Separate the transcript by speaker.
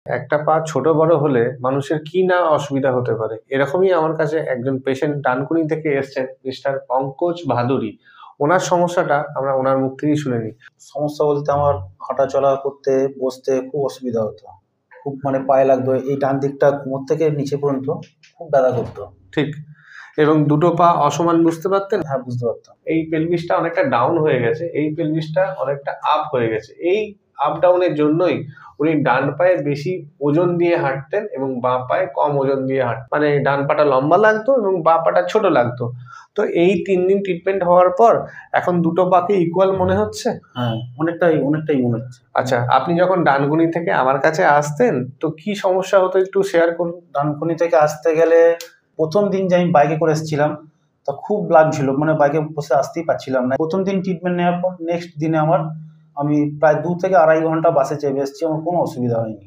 Speaker 1: একটা পা ছোট বড় হলে মানুষের কি না অসুবিধা হতে পারে, এরকমই আমার কাছে একজন পেশেন্ট ডানকুনি থেকে এসছেন, মিস্টার পঙ্কজ ভাদুরী। ওনার সমস্যাটা আমরা ওনার মুখ থেকেই শুনে নিই।
Speaker 2: সমস্যা বলতে আমার হাঁটাচলা করতে, বসতে খুব অসুবিধা হতো। খুব পায়ে লাগতো। এই ডান দিকটা কোমর থেকে নিচে পর্যন্ত খুব ব্যথা করতো।
Speaker 1: ঠিক। এবং দুটো পা অসমান বুঝতে পারতেন?
Speaker 2: হ্যাঁ, বুঝতে পারতাম।
Speaker 1: এই পেলভিসটা অনেকটা ডাউন হয়ে গেছে, এই পেলভিসটা অনেকটা আপ হয়ে গেছে। এই আপ ডাউনের জন্যই উনি ডান পায়ে বেশি ওজন দিয়ে হাঁটতেন এবং বাঁ পায়ে কম ওজন দিয়ে হাঁটতেন। মানে ডান পাটা লম্বা লাগতো এবং বাঁ পাটা ছোট লাগতো। তো এই 3 দিন ট্রিটমেন্ট হওয়ার পর এখন দুটো পাকে ইকুয়াল মনে হচ্ছে?
Speaker 2: হ্যাঁ, অনেকটাই মনে হচ্ছে।
Speaker 1: আচ্ছা, আপনি যখন ডানকুনি থেকে আমার কাছে আসতেন তো কি সমস্যা হতো একটু শেয়ার করুন।
Speaker 2: ডানকুনি থেকে আসতে গেলে প্রথম দিন যে আমি বাইকে করে এসেছিলাম, তা খুব লাগছিল, বাইকে বসে আসতেই পারছিলাম না। প্রথম দিন ট্রিটমেন্ট নেওয়ার পর নেক্সট দিনে আমি প্রায় 2 থেকে 2.5 ঘন্টা বাসে চেপে এসেছি, আমার কোনো অসুবিধা হয়নি।